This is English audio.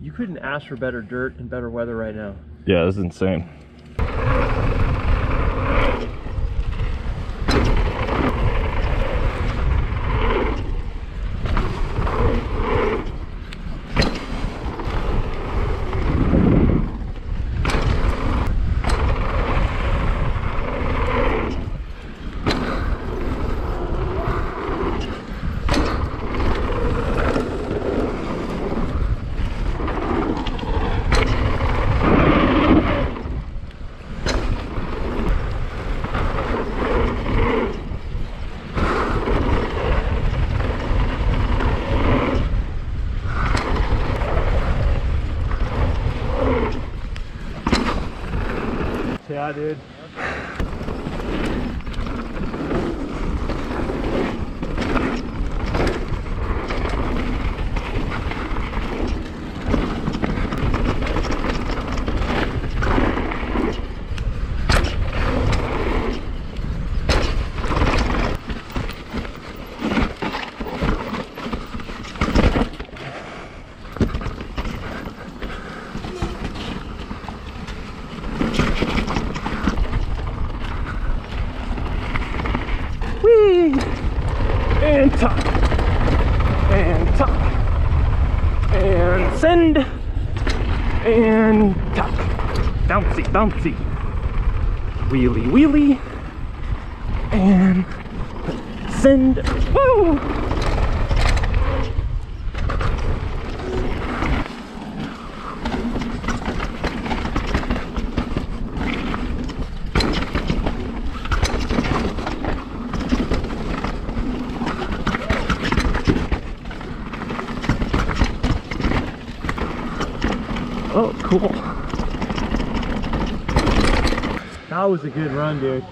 You couldn't ask for better dirt and better weather right now. Yeah, this is insane. Yeah, dude. Whee! And top. And top. And send. And top. Bouncy, bouncy. Wheelie, wheelie. And send. Woo! Oh, cool. That was a good run, dude.